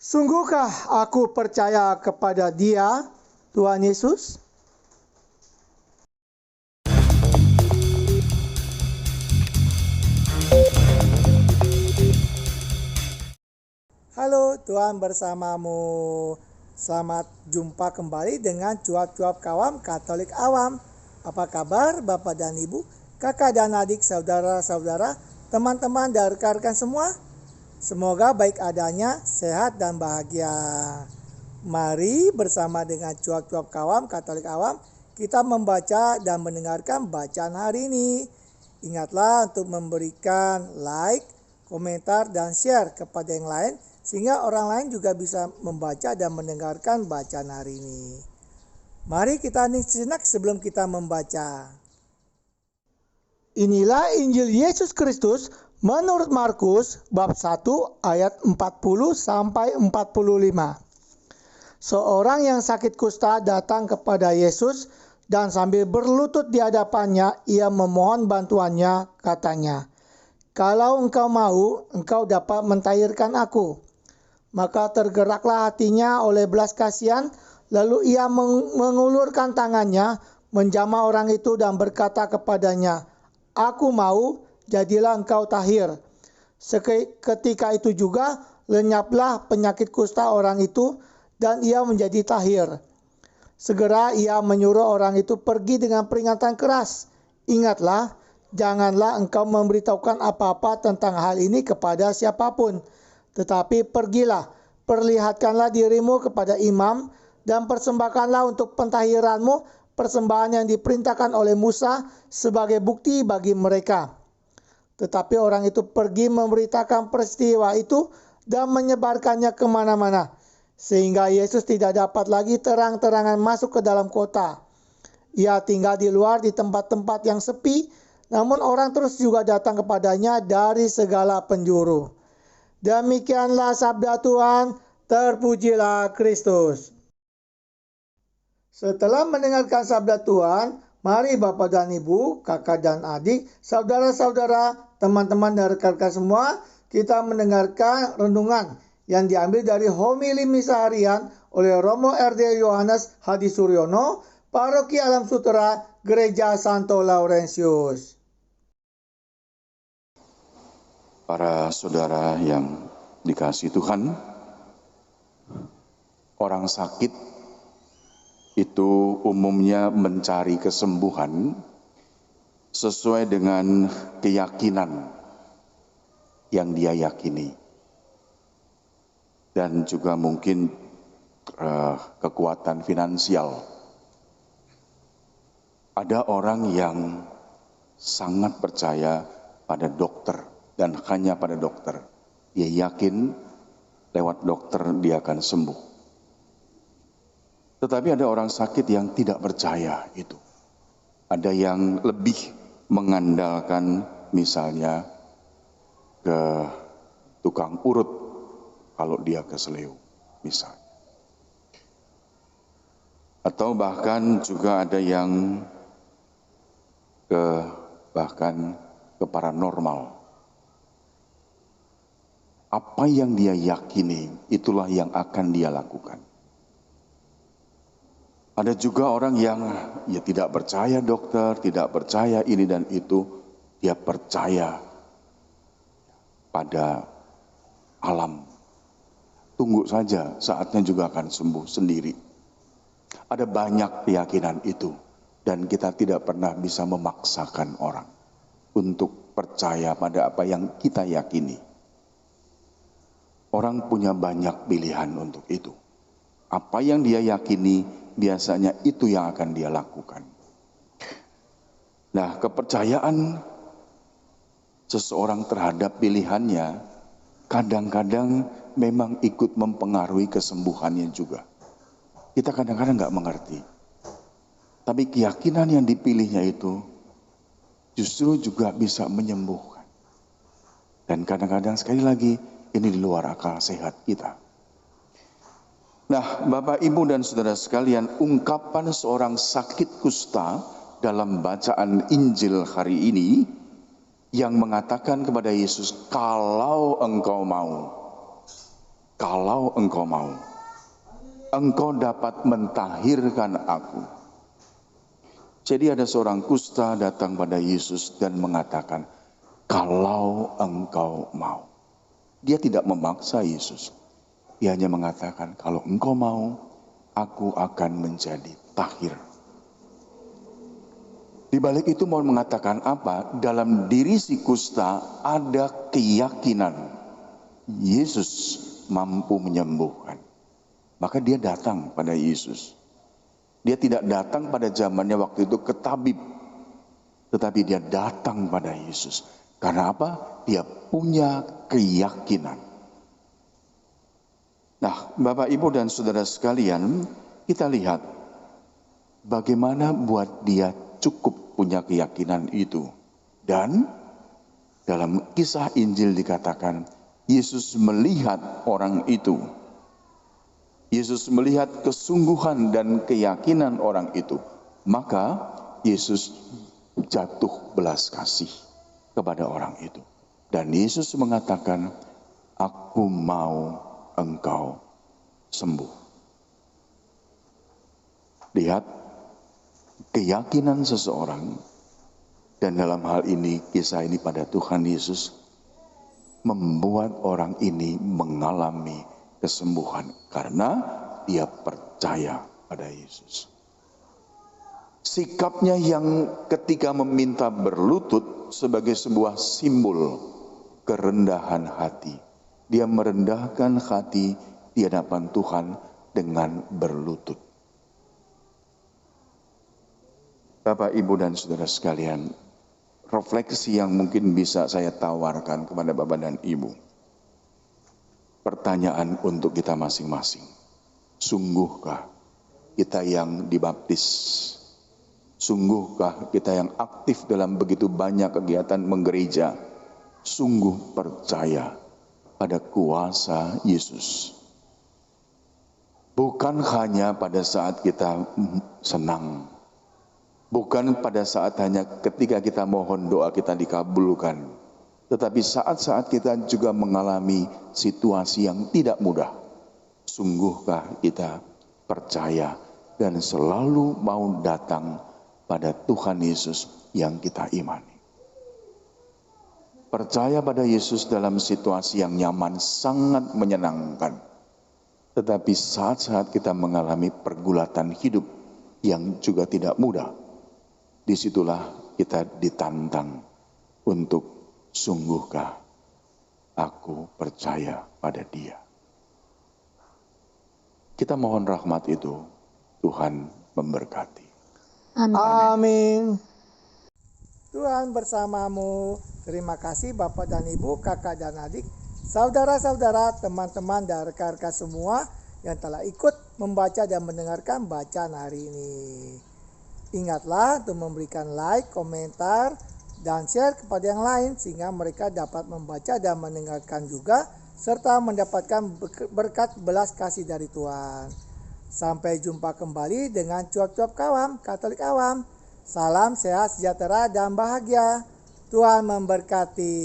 Sungguhkah aku percaya kepada Dia, Tuhan Yesus? Halo, Tuhan bersamamu. Selamat jumpa kembali dengan cuap-cuap kawam Katolik awam. Apa kabar Bapak dan Ibu, kakak dan adik, saudara-saudara, teman-teman dan rekan-rekan semua? Semoga baik adanya, sehat dan bahagia. Mari bersama dengan cuap-cuap kawam Katolik awam, kita membaca dan mendengarkan bacaan hari ini. Ingatlah untuk memberikan like, komentar, dan share kepada yang lain, sehingga orang lain juga bisa membaca dan mendengarkan bacaan hari ini. Mari kita hening sejenak sebelum kita membaca. Inilah Injil Yesus Kristus menurut Markus bab 1 ayat 40 sampai 45. Seorang yang sakit kusta datang kepada Yesus dan sambil berlutut di hadapannya ia memohon bantuannya, katanya, "Kalau engkau mau, engkau dapat mentahirkan aku." Maka tergeraklah hatinya oleh belas kasihan, lalu ia mengulurkan tangannya, menjamah orang itu dan berkata kepadanya, "Aku mau, jadilah engkau tahir." Ketika itu juga lenyaplah penyakit kusta orang itu dan ia menjadi tahir. Segera ia menyuruh orang itu pergi dengan peringatan keras. "Ingatlah, janganlah engkau memberitahukan apa-apa tentang hal ini kepada siapapun. Tetapi pergilah, perlihatkanlah dirimu kepada imam dan persembahkanlah untuk pentahiranmu persembahan yang diperintahkan oleh Musa sebagai bukti bagi mereka." Tetapi orang itu pergi memberitakan peristiwa itu dan menyebarkannya kemana-mana, sehingga Yesus tidak dapat lagi terang-terangan masuk ke dalam kota. Ia tinggal di luar di tempat-tempat yang sepi, namun orang terus juga datang kepadanya dari segala penjuru. Demikianlah sabda Tuhan, terpujilah Kristus. Setelah mendengarkan sabda Tuhan, mari Bapak dan Ibu, kakak dan adik, saudara-saudara, teman-teman dan rekan-rekan semua, kita mendengarkan renungan yang diambil dari homili misa harian oleh Romo RD Yohanes Hadi Suryono, Paroki Alam Sutera, Gereja Santo Laurentius. Para saudara yang dikasihi Tuhan, orang sakit itu umumnya mencari kesembuhan sesuai dengan keyakinan yang dia yakini. Dan juga mungkin kekuatan finansial. Ada orang yang sangat percaya pada dokter dan hanya pada dokter. Dia yakin lewat dokter dia akan sembuh. Tetapi ada orang sakit yang tidak percaya itu. Ada yang lebih mengandalkan misalnya ke tukang urut kalau dia keseleo misalnya. Atau bahkan juga ada yang bahkan ke paranormal. Apa yang dia yakini, itulah yang akan dia lakukan. Ada juga orang yang tidak percaya dokter, tidak percaya ini dan itu. Dia percaya pada alam. Tunggu saja, saatnya juga akan sembuh sendiri. Ada banyak keyakinan itu. Dan kita tidak pernah bisa memaksakan orang untuk percaya pada apa yang kita yakini. Orang punya banyak pilihan untuk itu. Apa yang dia yakini, biasanya itu yang akan dia lakukan. Nah, kepercayaan seseorang terhadap pilihannya kadang-kadang memang ikut mempengaruhi kesembuhannya juga. Kita kadang-kadang nggak mengerti. Tapi keyakinan yang dipilihnya itu justru juga bisa menyembuhkan. Dan kadang-kadang sekali lagi ini di luar akal sehat kita. Nah, Bapak, Ibu, dan saudara sekalian, ungkapan seorang sakit kusta dalam bacaan Injil hari ini yang mengatakan kepada Yesus, "Kalau engkau mau, kalau engkau mau, engkau dapat mentahirkan aku. Jadi ada seorang kusta datang pada Yesus dan mengatakan, kalau engkau mau. Dia tidak memaksa Yesus. Dia hanya mengatakan, kalau engkau mau, aku akan menjadi tahir. Di balik itu mau mengatakan apa? Dalam diri si kusta ada keyakinan Yesus mampu menyembuhkan. Maka dia datang pada Yesus. Dia tidak datang pada zamannya waktu itu ke tabib. Tetapi dia datang pada Yesus. Karena apa? Dia punya keyakinan. Nah, Bapak, Ibu, dan saudara sekalian, kita lihat bagaimana buat dia cukup punya keyakinan itu. Dan dalam kisah Injil dikatakan, Yesus melihat orang itu. Yesus melihat kesungguhan dan keyakinan orang itu. Maka Yesus jatuh belas kasih kepada orang itu. Dan Yesus mengatakan, aku mau engkau sembuh. Lihat keyakinan seseorang, dan dalam hal ini kisah ini pada Tuhan Yesus membuat orang ini mengalami kesembuhan karena dia percaya pada Yesus. Sikapnya yang ketika meminta berlutut sebagai sebuah simbol kerendahan hati. Dia merendahkan hati di hadapan Tuhan dengan berlutut. Bapak, Ibu, dan saudara sekalian, refleksi yang mungkin bisa saya tawarkan kepada Bapak dan Ibu. Pertanyaan untuk kita masing-masing. Sungguhkah kita yang dibaptis? Sungguhkah kita yang aktif dalam begitu banyak kegiatan menggereja? Sungguh percaya pada kuasa Yesus. Bukan hanya pada saat kita senang. Bukan pada saat hanya ketika kita mohon doa kita dikabulkan. Tetapi saat-saat kita juga mengalami situasi yang tidak mudah. Sungguhkah kita percaya dan selalu mau datang pada Tuhan Yesus yang kita imani. Percaya pada Yesus dalam situasi yang nyaman sangat menyenangkan. Tetapi saat-saat kita mengalami pergulatan hidup yang juga tidak mudah, disitulah kita ditantang untuk sungguhkah aku percaya pada Dia. Kita mohon rahmat itu, Tuhan memberkati. Amin. Tuhan bersamamu. Terima kasih Bapak dan Ibu, kakak dan adik, saudara-saudara, teman-teman dan rekan-rekan semua yang telah ikut membaca dan mendengarkan bacaan hari ini. Ingatlah untuk memberikan like, komentar, dan share kepada yang lain sehingga mereka dapat membaca dan mendengarkan juga serta mendapatkan berkat belas kasih dari Tuhan. Sampai jumpa kembali dengan cuap-cuap kawam, Katolik awam. Salam sehat, sejahtera, dan bahagia. Tuhan memberkati.